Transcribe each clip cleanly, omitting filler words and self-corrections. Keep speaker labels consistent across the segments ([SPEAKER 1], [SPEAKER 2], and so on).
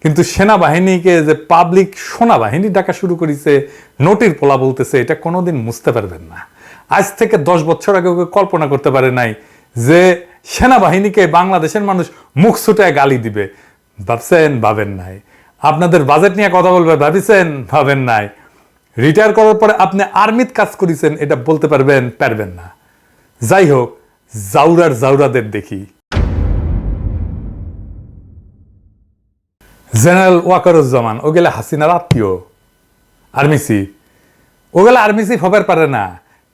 [SPEAKER 1] কিন্তু সেনাবাহিনীকে যে পাবলিক সোনাবাহিনী ডাকা শুরু করেছে, নোটির পোলা বলতেছে, এটা কোনোদিন বুঝতে পারবেন না। আজ থেকে 10 বছর আগে কল্পনা করতে পারে নাই যে সেনাবাহিনীকে বাংলাদেশের মানুষ মুখ ছুটায় গালি দিবে। ভাবছেন? ভাবেন নাই। আপনাদের বাজেট নিয়ে কথা বলবে, ভাবিছেন? ভাবেন নাই। রিটায়ার করার পরে আপনি আর্মিত কাজ করেছেন, এটা বলতে পারবেন না। যাই হোক, জাউরাদের দেখি। জেনারেল ওয়াকারুজ্জামান ওগুলা হাসিনার আত্মীয়, আর্মি চিফ। ওগুলা আর্মি চিফ হবার পারে না,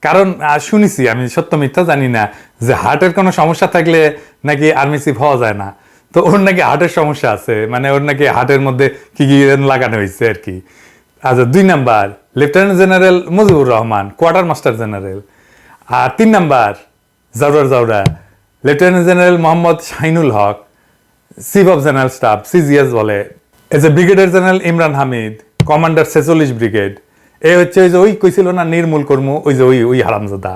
[SPEAKER 1] কারণ শুনেছি, আমি সত্য মিথ্যা জানি না, যে হার্টের কোনো সমস্যা থাকলে নাকি আর্মি চিফ হওয়া যায় না। তো ওর নাকি হার্টের সমস্যা আছে, মানে ওর নাকি হার্টের মধ্যে কি কি লাগানো হয়েছে আর কি। আচ্ছা, 2 number lieutenant general Mujibur Rahman, quarter master general. আর 3 নাম্বার জাউরা lieutenant general Mohammad Shahinul Haque, chief of general staff, CGS বলে। এজ এ brigadier general Imran Hamid, commander 46 brigade. এ হচ্ছে ওই যে ওই কইছিল না নির্মূল কর্ম, ওই যে ওই হারামজাদা।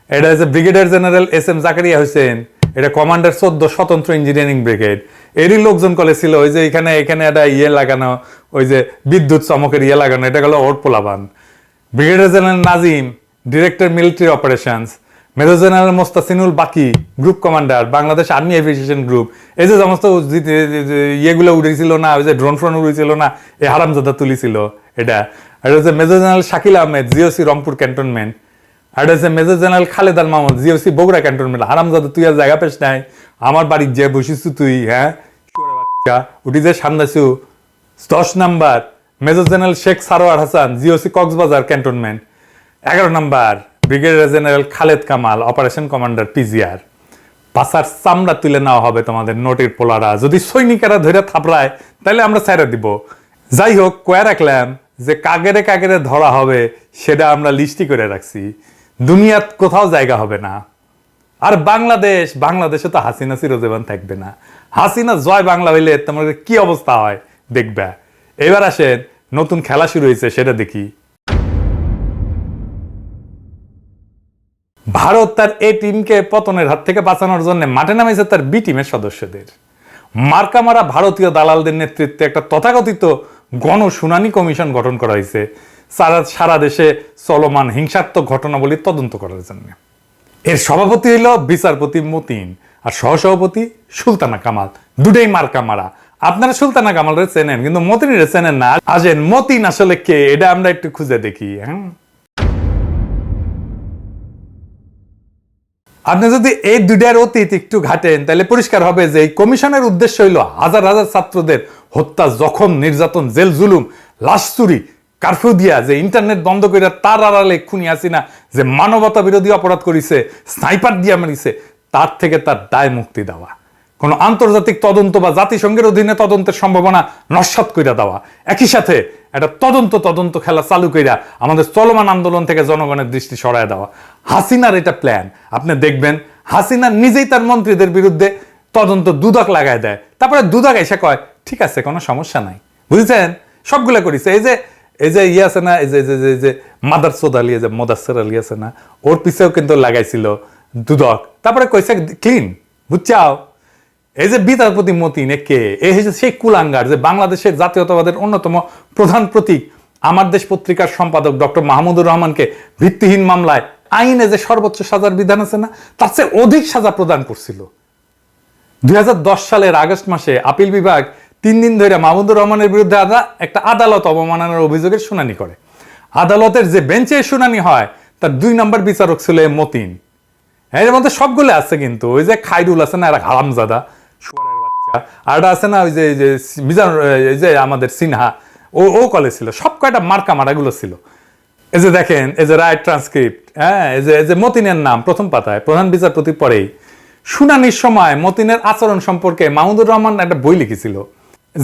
[SPEAKER 1] এটা হচ্ছে brigadier general SM Zakaria Hossain, এটা কমান্ডার 14 স্বতন্ত্র ইঞ্জিনিয়ারিং ব্রিগেড। এরই লোকজন কলেছিল ওই যে এখানে একটা লাগানো, ওই যে বিদ্যুৎ চমকের লাগানো, এটা গেল ওর পোলাবান। Brigadier general Nazim, director military operations. Major general Mostasinul Baki, group commander, Bangladesh army aviation group. এই যে সমস্ত ইয়েগুলো উড়েছিল না, ওই যে ড্রোন ফ্রোন উড়েছিল না, এই হারামজাদা তুলিছিল এটা। আর হচ্ছে major general Shakil Ahmed, GOC Rangpur cantonment. আর হচ্ছে major general Khaled Al Mahmud, GOC Bogura cantonment. হারামজাদা তুই আর জায়গা পেস নাই, আমার বাড়ির যে বসিছু তুই, হ্যাঁ বাচ্চা উঠি যে সামনেছু। 10 number major general Sheikh Sarwar Hasan, GOC Cox's Bazar cantonment. 11 number brigadier general Khaled Kamal, operation commander PGR। পাশার চামড়া তুলে নেওয়া হবে তোমাদের নোটির পোলারা, যদি সৈনিকেরা ধরে থাপড়ায় তাহলে আমরা ছেড়ে দিব। যাই হোক, কয়ে রাখলাম যে কাগেরে ধরা হবে, সেটা আমরা লিস্টি করে রাখছি। দুনিয়াত কোথাও জায়গা হবে না। আর বাংলাদেশে তো হাসিনা চিরজীবন থাকবে না। হাসিনা জয় বাংলা হইলে তোমাদের কি অবস্থা হয় দেখবা। এবার আসেন, নতুন খেলা শুরু হয়েছে, সেটা দেখি। ভারত তার এ টিমকে পতনের হাত থেকে বাঁচানোর জন্য মাঠে নামেছে তার বি টিমের সদস্যদের। মার্কামারা ভারতীয় দালালদের নেতৃত্বে একটা তথাকথিত গণশুনানি কমিশন গঠন করা হয়েছে সারা দেশে চলমান হিংসাত্মক ঘটনাবলী তদন্ত করার জন্য। এর সভাপতি হইল বিচারপতি মতিন, আর সহসভাপতি সুলতানা কামাল। দুটাই মার্কামারা। আপনারা সুলতানা কামালরে চেনেন, কিন্তু মতিনরে চেনেন না। আসেন, মতিন আসলে কে, এটা আমরা একটু খুঁজে দেখি। হ্যাঁ, আপনি যদি এই দুইটার অতীত একটু ঘাটেন, তাহলে পরিষ্কার হবে যে এই কমিশনের উদ্দেশ্য হইল হাজার হাজার ছাত্রদের হত্যা, জখম, নির্যাতন, জেল জুলুম, লাশ চুরি, কারফিউ দিয়া, যে ইন্টারনেট বন্ধ করে তার আড়ালে খুনি হাসিনা যে মানবতা বিরোধী অপরাধ করেছে, স্নাইপার দিয়া মারিছে, তার থেকে তার দায় মুক্তি দেওয়া। কোন আন্তর্জাতিক তদন্ত বা জাতিসংঘের অধীনে তদন্তের সম্ভাবনা নস্যাৎ কইরা দেওয়া। একই সাথে একটা তদন্ত খেলা চালু কইরা আমাদের চলমান আন্দোলন থেকে জনগণের দৃষ্টি সরায় দেওয়া। হাসিনার এটা প্ল্যান। আপনি দেখবেন হাসিনা নিজেই তার মন্ত্রীদের বিরুদ্ধে তদন্ত দুদক লাগায় দেয়, তারপরে দুদক এসে কয় ঠিক আছে, কোনো সমস্যা নাই। বুঝেছেন? সবগুলা করেছে। এই যে ইয়ে আছে না, এই যে মাদারসোদ আলী, যে মোদাসের আলী আছে না, ওর পিছেও কিন্তু লাগাইছিল দুদক, তারপরে কইছে ক্লিন। বুঝছাও? এই যে বিচারপতি মতিন কে, এই হচ্ছে সেই কুলাঙ্গার যে বাংলাদেশের জাতীয়তাবাদের অন্যতম প্রধান প্রতীক, আমার দেশ পত্রিকার সম্পাদক ডক্টর মাহমুদুর রহমানকে ভিত্তিহীন মামলায় আইনে যে সর্বোচ্চ সাজার বিধান আছে না, তার চেয়ে অধিক সাজা প্রদান করছিল। 2010 সালের আগস্ট মাসে আপিল বিভাগ 3 দিন ধরে মাহমুদুর রহমানের বিরুদ্ধে একটা আদালত অবমাননার অভিযোগের শুনানি করে। আদালতের যে বেঞ্চে শুনানি হয়, তার 2 নম্বর বিচারক ছিল মতিন। এর মধ্যে সবগুলো আছে, কিন্তু ওই যে খাইরুল আছে না, এরা হারামজাদা শুয়ারের বাচ্চা, আর এটা আছে না ওই যে মিজান, এই যে আমাদের সিনহা, ও কলে ছিল। সব কয়টা মার্কা মারাগুলো ছিল। এই যে দেখেন, এই যে রাইট ট্রান্সক্রিপ্ট, হ্যাঁ, এই যে মতিনের নাম প্রথম পাতায়, প্রধান বিচারপতি পরেই। শুনানির সময় মতিনের আচরণ সম্পর্কে মাহমুদুর রহমান একটা বই লিখেছিল,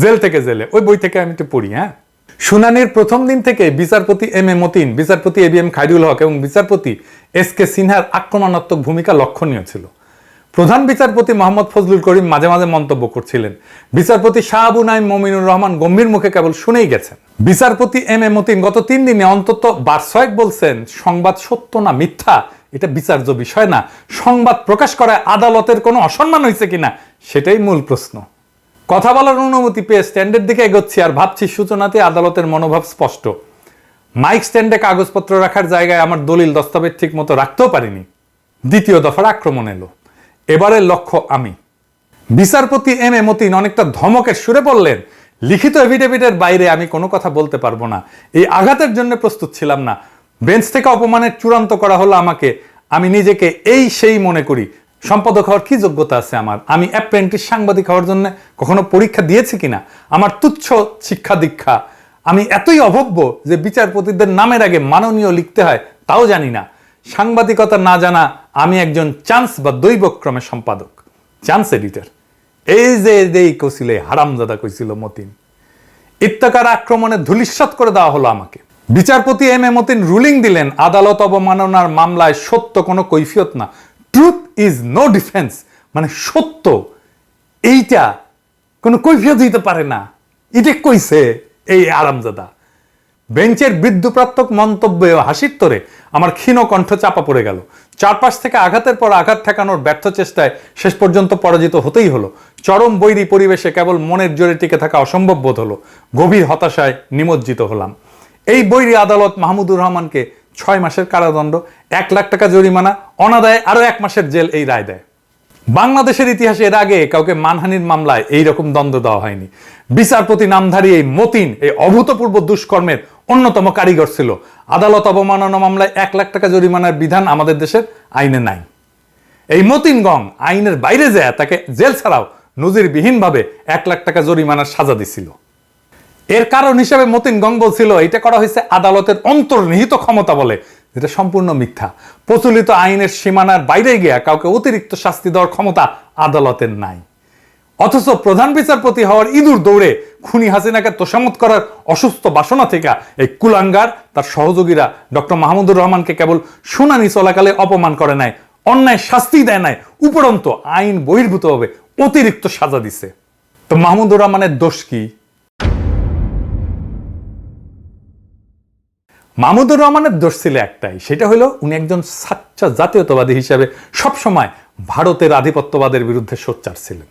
[SPEAKER 1] জেল থেকে জেলে। ওই বই থেকে আমি একটু পড়ি। হ্যাঁ, শুনানির প্রথম দিন থেকে বিচারপতি M.A. মতিন, বিচারপতি A.B.M. খায়রুল হক এবং বিচারপতি S.K. সিনহার আক্রমণাত্মক ভূমিকা লক্ষণীয় ছিল। প্রধান বিচারপতি মোহাম্মদ ফজলুল করিম মাঝে মাঝে মন্তব্য করছিলেন। বিচারপতি শাহ আবু নাইম মমিনুর রহমান গম্ভীর মুখে কেবল শুনেই গেছেন। বিচারপতি M.A. মতিন গত 3 দিনে অন্তত 12 বলছেন সংবাদ সত্য না মিথ্যা এটা বিচার্য বিষয় না, সংবাদ প্রকাশ করায় আদালতের কোনো অসম্মান হয়েছে কিনা সেটাই মূল প্রশ্ন। কথা বলার অনুমতি পেয়ে স্ট্যান্ডের দিকে এগোচ্ছি আর ভাবছি সূচনাতে আদালতের মনোভাব স্পষ্ট। মাইক স্ট্যান্ডে কাগজপত্র রাখার জায়গায় আমার দলিল দস্তাবেজ ঠিক মতো রাখতেও পারিনি। দ্বিতীয় দফার আক্রমণ এলো। এবারের লক্ষ্য আমি। বিচারপতি এম এ মতিন অনেকটা ধমকের সুরে বললেন, লিখিত এফিডেভিটের বাইরে আমি কোনো কথা বলতে পারবো না। এই আঘাতের জন্য প্রস্তুত ছিলাম না। বেঞ্চ থেকে অপমানের চূড়ান্ত করা হলো আমাকে। আমি নিজেকে এই সেই মনে করি। সম্পাদক হওয়ার কি যোগ্যতা আছে আমার? আমি অ্যাপ্রেন্টিস সাংবাদিক হওয়ার জন্য কখনো পরীক্ষা দিয়েছি কিনা? আমার তুচ্ছ শিক্ষা দীক্ষা। আমি এতই অভব্য যে বিচারপতিদের নামের আগে মাননীয় লিখতে হয় তাও জানি না। সাংবাদিকতা না জানা আমি একজন চান্স বা দৈবক্রমে সম্পাদক, চান্স এডিটর। এই যে এই কইছিলে হারামজাদা কইছিল মতিন। ইত্তেকার আক্রমণে ধূলিসাৎ করে দেওয়া হলো আমাকে। বিচারপতি এম এ মতিন রুলিং দিলেন, আদালত অবমাননার মামলায় সত্য কোনো কৈফিয়ত না, ট্রুথ ইজ নো ডিফেন্স। মানে সত্য এইটা কোনো কৈফিয়ত দিতে পারে না, এটা কইছে এই আরামজাদা। বেঞ্চের বৃদ্ধপ্রাত্যক মন্তব্যে হাসির তোরে আমার ক্ষীণ কণ্ঠ চাপা পড়ে গেল। চারপাশ থেকে আঘাতের পর আঘাত ঠেকানোর ব্যর্থ চেষ্টায় শেষ পর্যন্ত পরাজিত হতেই হলো। চরম বৈরী পরিবেশে কেবল মনের জোরে টিকে থাকা অসম্ভব বোধ হলো। গভীর হতাশায় নিমজ্জিত হলাম। এই বৈরী আদালত মাহমুদুর রহমানকে 6 মাসের কারাদণ্ড, 1 লাখ টাকা জরিমানা, অনাদায়ে আরো 1 মাসের জেল এই রায় দেয়। বাংলাদেশের ইতিহাসে এর আগে কাউকে মানহানির মামলায় এইরকম দণ্ড দেওয়া হয়নি। বিচারপতি নামধারী এই মতিন এই অভূতপূর্ব দুষ্কর্মের অন্যতম কারিগর ছিল। আদালত অবমাননা মামলায় 1 লাখ টাকা জরিমানার বিধান আমাদের দেশের আইনে নাই। এই মতিন গং আইনের বাইরে যায় তাকে জেল ছাড়াও নজিরবিহীনভাবে 1 লাখ টাকা জরিমানার সাজা দিছিল। এর কারণ হিসেবে মতিন গং বলছিল এটা করা হয়েছে আদালতের অন্তর্নিহিত ক্ষমতা বলে, যেটা সম্পূর্ণ মিথ্যা। প্রচলিত আইনের সীমানার বাইরে গিয়ে কাউকে অতিরিক্ত শাস্তি দেওয়ার ক্ষমতা আদালতের নাই। অথচ প্রধান বিচারপতি হওয়ার ইঁদুর দৌড়ে খুনি হাসিনাকে তোষামত করার অসুস্থ বাসনা থেকে এই কুলাঙ্গার তার সহযোগীরা ডক্টর মাহমুদুর রহমানকে কেবল শুনানি চলাকালে অপমান করে নাই, অন্যায় শাস্তি দেয় নাই, উপরন্ত আইন বহির্ভূতভাবে অতিরিক্ত সাজা দিছে। তো মাহমুদুর রহমানের দোষ কি? মাহমুদুর রহমানের দোষ ছিল একটাই, সেটা হলো উনি একজন সাচ্চা জাতীয়তাবাদী হিসেবে সবসময় ভারতের আধিপত্যবাদের বিরুদ্ধে সোচ্চার ছিলেন।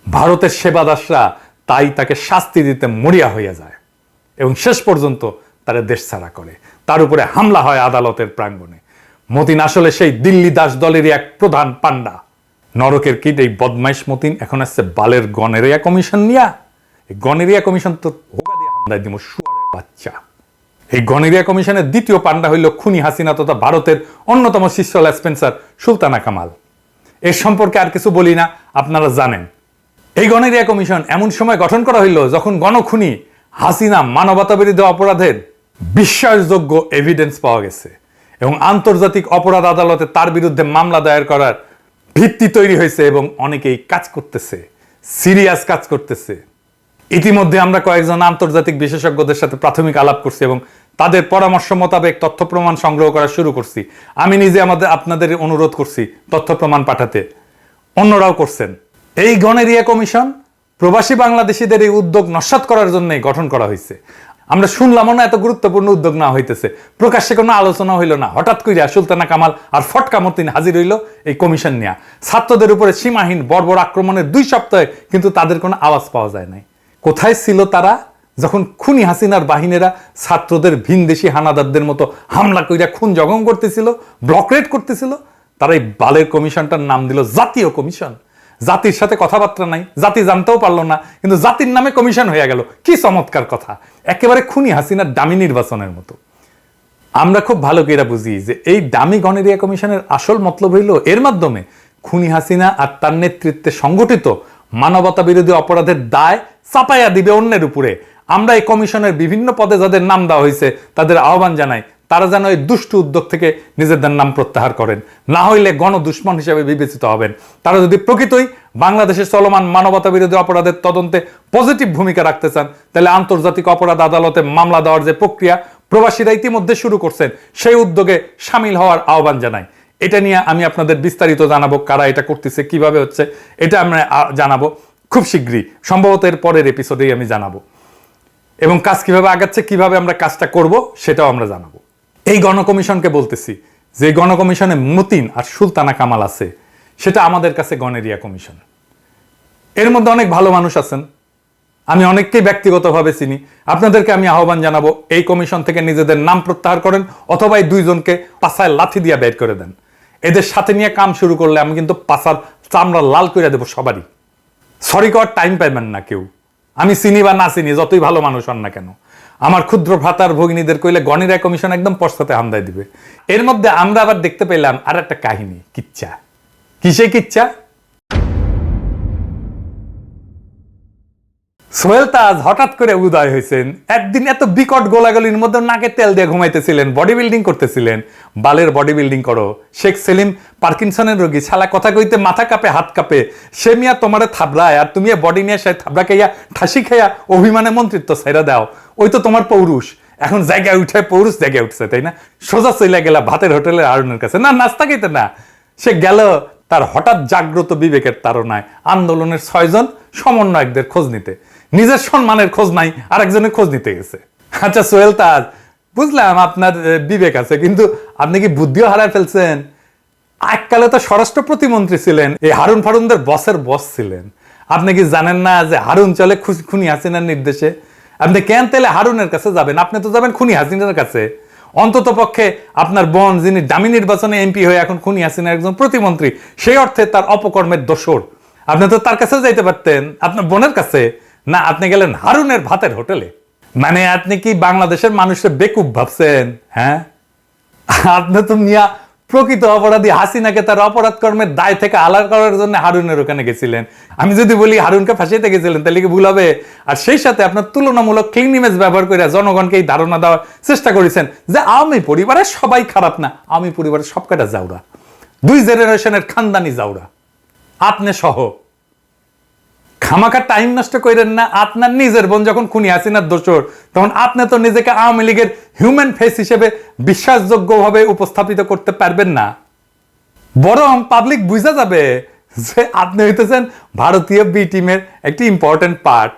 [SPEAKER 1] ভারতের সেবাদাসরা তাই তাকে শাস্তি দিতে মরিয়া হইয়া যায় এবং শেষ পর্যন্ত তারা দেশ ছাড়া করে। তার উপরে হামলা হয় আদালতের প্রাঙ্গণে। মতিন আসলে সেই দিল্লি দাস দলেরই এক প্রধান পান্ডা। নরকের কীট এই বদমাইশ মতিন এখন আসছে বালের গনেরিয়া কমিশন নিয়া। এই গনেরিয়া কমিশন তো হোগা দিয়ে হামলায় দিব শুয়ারের বাচ্চা। এই গনেরিয়া কমিশনের দ্বিতীয় পান্ডা হইল খুনি হাসিনা তথা ভারতের অন্যতম শিষ্য স্পেন্সার সুলতানা কামাল। এর সম্পর্কে আর কিছু বলি না, আপনারা জানেন। এই গনেরিয়া কমিশন এমন সময় গঠন করা হইল যখন গণখুনি হাসিনা মানবতা বিরোধী অপরাধের বিশ্বাসযোগ্য এভিডেন্স পাওয়া গেছে এবং আন্তর্জাতিক অপরাধ আদালতে তার বিরুদ্ধে মামলা দায়ের করার ভিত্তি তৈরি হয়েছে এবং অনেকেই কাজ করতেছে, সিরিয়াস কাজ করতেছে। ইতিমধ্যে আমরা কয়েকজন আন্তর্জাতিক বিশেষজ্ঞদের সাথে প্রাথমিক আলাপ করছি এবং তাদের পরামর্শ মোতাবেক তথ্য প্রমাণ সংগ্রহ করা শুরু করছি। আমি নিজে আপনাদের অনুরোধ করছি তথ্য প্রমাণ পাঠাতে, অন্যরাও করছেন। এই গনেরিয়া কমিশন প্রবাসী বাংলাদেশিদের এই উদ্যোগ নস্যাৎ করার জন্যই গঠন করা হয়েছে। আমরা শুনলামও না এত গুরুত্বপূর্ণ উদ্যোগ না হইতেছে, প্রকাশ্যে কোনো আলোচনা হইল না। হঠাৎ কইরা সুলতানা কামাল আর ফটকা মতিন হাজির হইল এই কমিশন নিয়ে। ছাত্রদের উপরে সীমাহীন বর্বর আক্রমণের 2 সপ্তাহে কিন্তু তাদের কোনো আওয়াজ পাওয়া যায় নাই। কোথায় ছিল তারা যখন খুনি হাসিনার বাহিনীরা ছাত্রদের ভিনদেশি হানাদারদের মতো হামলা কইরা খুন জখম করতেছিল, ব্লক রেড করতেছিল? তারা এই বালের কমিশনটার নাম দিল জাতীয় কমিশন। জাতির সাথে কথাবার্তা নাই, জাতি জানতেও পারলো না, কিন্তু জাতির নামে কমিশন হয়ে গেল। কি চমৎকার কথা! একেবারে খুনি হাসিনার ডামি নির্বাচনের মতো। আমরা খুব ভালো করে বুঝি যে এই ডামি গনেরিয়া কমিশনের আসল মতলব হইল এর মাধ্যমে খুনি হাসিনা আর তার নেতৃত্বে সংগঠিত মানবতা বিরোধী অপরাধের দায় চাপাইয়া দিবে অন্যের উপরে। আমরা এই কমিশনের বিভিন্ন পদে যাদের নাম দেওয়া হয়েছে তাদের আহ্বান জানাই তারা যেন এই দুষ্ট উদ্যোগ থেকে নিজেদের নাম প্রত্যাহার করেন, না হইলে গণদুশ্মন হিসেবে বিবেচিত হবেন। তারা যদি প্রকৃতই বাংলাদেশের চলমান মানবতা বিরোধী অপরাধের তদন্তে পজিটিভ ভূমিকা রাখতে চান, তাহলে আন্তর্জাতিক অপরাধ আদালতে মামলা দেওয়ার যে প্রক্রিয়া প্রবাসীরা ইতিমধ্যে শুরু করছেন, সেই উদ্যোগে সামিল হওয়ার আহ্বান জানাই। এটা নিয়ে আমি আপনাদের বিস্তারিত জানাবো, কারা এটা করতেছে, কিভাবে হচ্ছে, এটা আমরা জানাবো খুব শীঘ্রই। সম্ভবত এর পরের এপিসোডেই আমি জানাবো, এবং কাজ কিভাবে আগাচ্ছে, কিভাবে আমরা কাজটা করব সেটাও আমরা জানাবো। এই গণকমিশনকে বলতেছি যে গণকমিশনে মতিন আর সুলতানা কামাল আছে, সেটা আমাদের কাছে গনেরিয়া কমিশন। এর মধ্যে অনেক ভালো মানুষ আছেন, আমি অনেককেই ব্যক্তিগতভাবে চিনি। আপনাদেরকে আমি আহ্বান জানাবো, এই কমিশন থেকে নিজেদের নাম প্রত্যাহার করেন, অথবা এই দুইজনকে পাছায় লাথি দিয়ে বের করে দেন। এদের সাথে নিয়ে কাম শুরু করলে আমি কিন্তু পাছার চামড়া লাল করে দেবো সবারই। সরি করার টাইম পাইবেন না কেউ, আমি চিনি বা না চিনি, যতই ভালো মানুষ হন না কেন। আমার ক্ষুদ্র ভ্রাতার ভগিনীদের কইলে গণিরা কমিশন একদম পশ্চাতে হামদায় দিবে। এর মধ্যে আমরা আবার দেখতে পেলাম আর একটা কাহিনী, কিচ্ছা। কিসে কিচ্ছা? সোহেল তাজ হঠাৎ করে উদয় হয়েছেন। একদিন এত বিকট গোলাগুলির মধ্যে নাকে তেল দিয়ে ঘুমাইতেছিলেন, বডি বিল্ডিং করতেছিলেন। বালের বডি বিল্ডিং করো। শেখ সেলিম পার্কিনসনের রোগী, শালা কথা কইতে মাথা কাঁপে হাত কাঁপে। সে মিয়া তোমারে থাবড়ায়, আর তুমি বডি নিয়ে সে থাবড়া খাইয়া ঠাসি খাইয়া অভিমানে মন্ত্রিত্ব ছেড়ে দাও। ওই তো তোমার পৌরুষ। এখন জায়গায় উঠে পৌরুষ জায়গায় উঠছে, তাই না? সোজা চলে গেলা ভাতের হোটেলের আরুনের কাছে, না নাস্তা খাইতে না। সে গেল তার হঠাৎ জাগ্রত বিবেকের তাড়নায় আন্দোলনের 6 জন সমন্বয়কদের খোঁজ নিতে। নিজের সম্মানের খোঁজ নাই, আরেকজনের খোঁজ নিতে গেছে। আচ্ছা সোহেল তাজ, বুঝলাম আপনার বিবেক আছে, কিন্তু আপনি কি বুদ্ধিও হারায় ফেলছেন? এককালে তো স্বরাষ্ট্র প্রতিমন্ত্রী ছিলেন, এই হারুন ফারুনদের বসের বস ছিলেন। আপনি কি জানেন না যে হারুন চলে খুনি হাসিনার নির্দেশে? আপনি কেন তাহলে হারুনের কাছে যাবেন? আপনি তো যাবেন খুনি হাসিনার কাছে। অন্তত পক্ষে আপনার বোন, যিনি দামি নির্বাচনে এমপি হয়ে এখন খুনি হাসিনার একজন প্রতিমন্ত্রী, সেই অর্থে তার অপকর্মের দোসর। আপনি তো তার কাছেও যাইতে পারতেন, আপনার বোনের কাছে। না, আপনি গেলেন হারুনের ভাতের হোটেলে। মানে আপনি কি বাংলাদেশের মানুষের বেকুব ভাবছেন? হ্যাঁ, আপনি তো মিয়া প্রকৃত অপরাধী হাসিনাকে তার অপরাধ কর্মের দায় থেকে আলাদা করার জন্য হারুনের ওখানে গেছিলেন। আমি যদি বলি হারুনকে ফাঁসিতে গেছিলেন, তাহলে কি ভুল হবে? আর সেই সাথে আপনার তুলনামূলক ক্লিন ইমেজ ব্যবহার করে জনগণকে এই ধারণা দেওয়ার চেষ্টা করেছেন যে আওয়ামী পরিবারের সবাই খারাপ না, আওয়ামী পরিবারের সব কটা জাউরা, 2 জেনারেশনের খানদানি জাউরা, আপনি সহ। খামাখা টাইম নষ্ট করেন না। আপনার নিজের বোন যখন খুনি হাসিনার দোসর, তখন আপনি তো নিজেকে আওয়ামী লীগের হিউম্যান ফেস হিসেবে বিশ্বাসযোগ্যভাবে উপস্থাপিত করতে পারবেন না। বরং পাবলিক বুঝা যাবে যে আপনি হইতেছেন ভারতীয় বি টিমের একটি ইম্পর্টেন্ট পার্ট।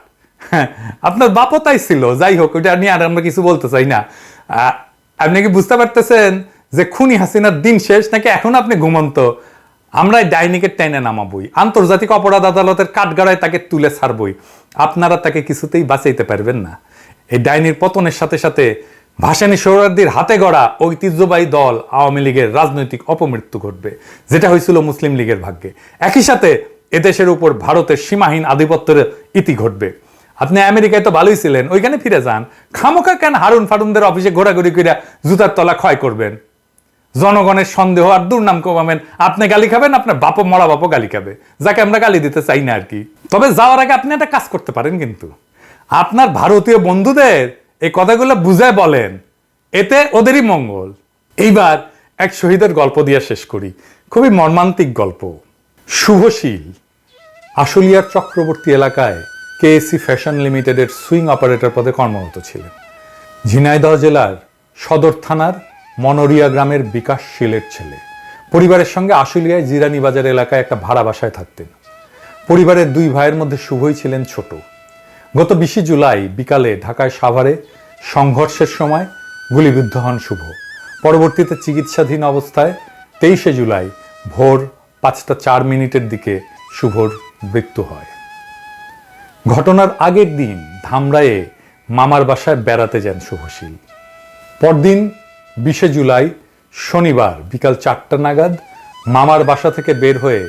[SPEAKER 1] আপনার বাপও তাই ছিল। যাই হোক, ওইটা নিয়ে আর আমরা কিছু বলতে চাই না। আপনি কি বুঝতে পারতেছেন যে খুনি হাসিনার দিন শেষ, নাকি এখন আপনি ঘুমন্ত? আমরা ডাইনিকে টেনে নামাবই, আন্তর্জাতিক অপরাধ আদালতের কাঠগড়ায় তাকে তুলে ছাড়বই। আপনারা তাকে কিছুতেই বাঁচাইতে পারবেন না। এই ডাইনির পতনের সাথে সাথে ভাসানী সোহরাওয়ার্দীর হাতে গড়া ঐতিহ্যবাহী দল আওয়ামী লীগের রাজনৈতিক অপমৃত্যু ঘটবে, যেটা হয়েছিল মুসলিম লীগের ভাগ্যে। একই সাথে এদেশের উপর ভারতের সীমাহীন আধিপত্যের ইতি ঘটবে। আপনি আমেরিকায় তো ভালোই ছিলেন, ওইখানে ফিরে যান। খামোখা কেন হারুন ফারুনদের অফিসে ঘোরাঘুরি করে জুতার তলা ক্ষয় করবেন? জনগণের সন্দেহ আর দুর্নাম কমাবেন। আপনি গালি খাবেন, আপনার বাপও, মরা বাপও গালি খাবে, যাকে আমরা গালি দিতে চাই না আর কি। তবে যাওয়ার আগে আপনি একটা কাজ করতে পারেন, কিন্তু আপনার ভারতীয় বন্ধুদের এই কথাগুলো বুঝায় বলেন, এতে ওদেরই মঙ্গল। এইবার এক শহীদের গল্প দিয়ে শেষ করি, খুবই মর্মান্তিক গল্প। শুভশীল আশুলিয়ার চক্রবর্তী এলাকায় কেএসি ফ্যাশন লিমিটেডের সুইং অপারেটর পদে কর্মরত ছিলেন। ঝিনাইদহ জেলার সদর থানার মনোরিয়া গ্রামের বিকাশশীলের ছেলে। পরিবারের সঙ্গে আশুলিয়ায় জিরানি বাজার এলাকায় একটা ভাড়া বাসায় থাকতেন। পরিবারের 2 ভাইয়ের মধ্যে শুভই ছিলেন ছোট। গত 20 জুলাই বিকালে ঢাকায় সাভারে সংঘর্ষের সময় গুলিবিদ্ধ হন শুভ। পরবর্তীতে চিকিৎসাধীন অবস্থায় 23 জুলাই ভোর 5:04 দিকে শুভর মৃত্যু হয়। ঘটনার আগের দিন ধামরায়ে মামার বাসায় বেড়াতে যান শুভশীল। পরদিন 20 জুলাই শনিবার বিকাল 4টা নাগাদ মামার বাসা থেকে বের হয়ে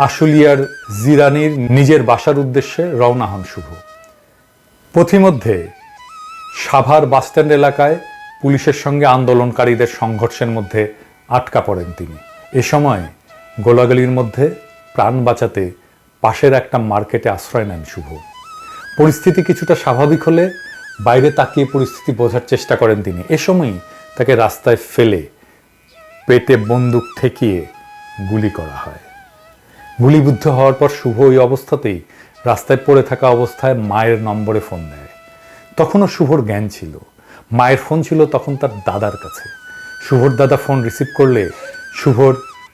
[SPEAKER 1] আশুলিয়ার জিরানির নিজের বাসার উদ্দেশ্যে রওনা হন শুভ। পথিমধ্যে সাভার বাসস্ট্যান্ড এলাকায় পুলিশের সঙ্গে আন্দোলনকারীদের সংঘর্ষের মধ্যে আটকা পড়েন তিনি। এ সময় গোলাগুলির মধ্যে প্রাণ বাঁচাতে পাশের একটা মার্কেটে আশ্রয় নেন শুভ। পরিস্থিতি কিছুটা স্বাভাবিক হলে বাইরে তাকিয়ে পরিস্থিতি বোঝার চেষ্টা করেন তিনি। এ সময়ই তাকে রাস্তায় ফেলে পেটে বন্দুক ঠেকিয়ে গুলি করা হয়। গুলিবিদ্ধ হওয়ার পর শুভ ওই অবস্থাতেই রাস্তায় পড়ে থাকা অবস্থায় মায়ের নম্বরে ফোন দেয়। তখনও শুভর জ্ঞান ছিল। মায়ের ফোন ছিল তখন তার দাদার কাছে। শুভর দাদা ফোন রিসিভ করলে শুভর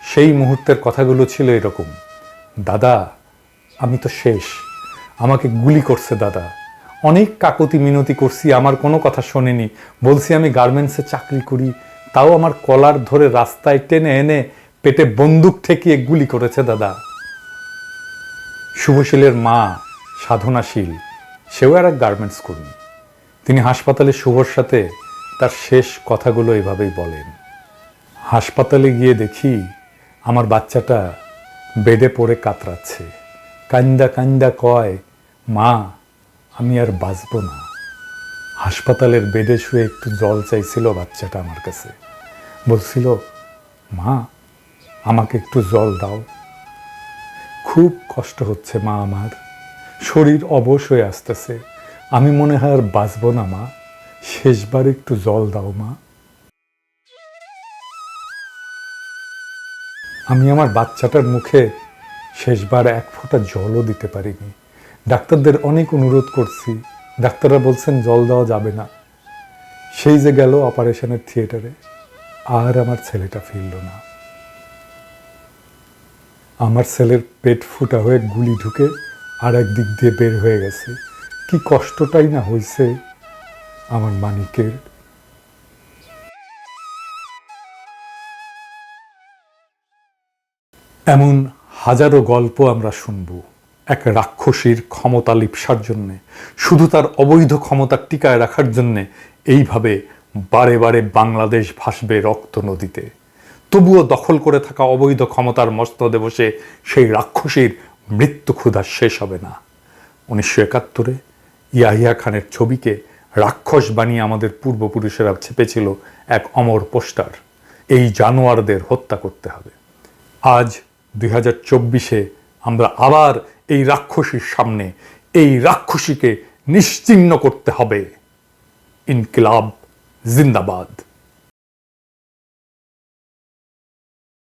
[SPEAKER 1] সেই মুহূর্তের কথাগুলো ছিল এরকম: দাদা, আমি তো শেষ, আমাকে গুলি করছে দাদা। অনেক কাকুতি মিনতি করছি, আমার কোনো কথা শোনেনি। বলছি আমি গার্মেন্টসে চাকরি করি, তাও আমার কলার ধরে রাস্তায় টেনে এনে পেটে বন্দুক ঠেকিয়ে গুলি করেছে দাদা। শুভশীলের মা সাধনাশীল, সেও আর এক গার্মেন্টস কর্মী। তিনি হাসপাতালে শুভর সাথে তার শেষ কথাগুলো এভাবেই বলেন। হাসপাতালে গিয়ে দেখি আমার বাচ্চাটা বেডে পড়ে কাতরাচ্ছে, কান্দা কান্দা কয়, মা আমি আর বাঁচব না। হাসপাতালের বেডে শুয়ে একটু জল চাইছিল বাচ্চাটা আমার কাছে, বলছিল, মা আমাকে একটু জল দাও। খুব কষ্ট হচ্ছে মা, আমার শরীর অবশ হয়ে আসতেছে, আমি মনে হয় আর বাঁচব না মা, শেষবার একটু জল দাও মা। আমি আমার বাচ্চাটার মুখে শেষবার এক ফোঁটা জলও দিতে পারিনি। ডাক্তারদের অনেক অনুরোধ করছি, ডাক্তাররা বলছেন জল দেওয়া যাবে না। সেই যে গেল অপারেশনের থিয়েটারে, আর আমার ছেলেটা ফিরল না। আমার ছেলের পেট ফুটা হয়ে গুলি ঢুকে আর এক দিক দিয়ে বের হয়ে গেছে। কি কষ্টটাই না হয়েছে আমার মানিকের। এমন হাজারো গল্প আমরা শুনব এক রাক্ষসীর ক্ষমতা লিপ্সার জন্যে, শুধু তার অবৈধ ক্ষমতা টিকায় রাখার জন্যে এইভাবে বারে বারে বাংলাদেশ ভাসবে রক্ত নদীতে। তবুও দখল করে থাকা অবৈধ ক্ষমতার মস্তদে বসে সেই রাক্ষসীর মৃত্যু ক্ষুধা শেষ হবে না। 1971 ইয়াহিয়া খানের ছবিকে রাক্ষস বানিয়ে আমাদের পূর্বপুরুষেরা ছেপেছিল এক অমর পোস্টার, এই জানোয়ারদের হত্যা করতে হবে। আজ 2024 আমরা আবার এই রাক্ষসীর সামনে, এই রাক্ষসীকে নিশ্চিহ্ন করতে হবে। ইনকিলাব জিন্দাবাদ।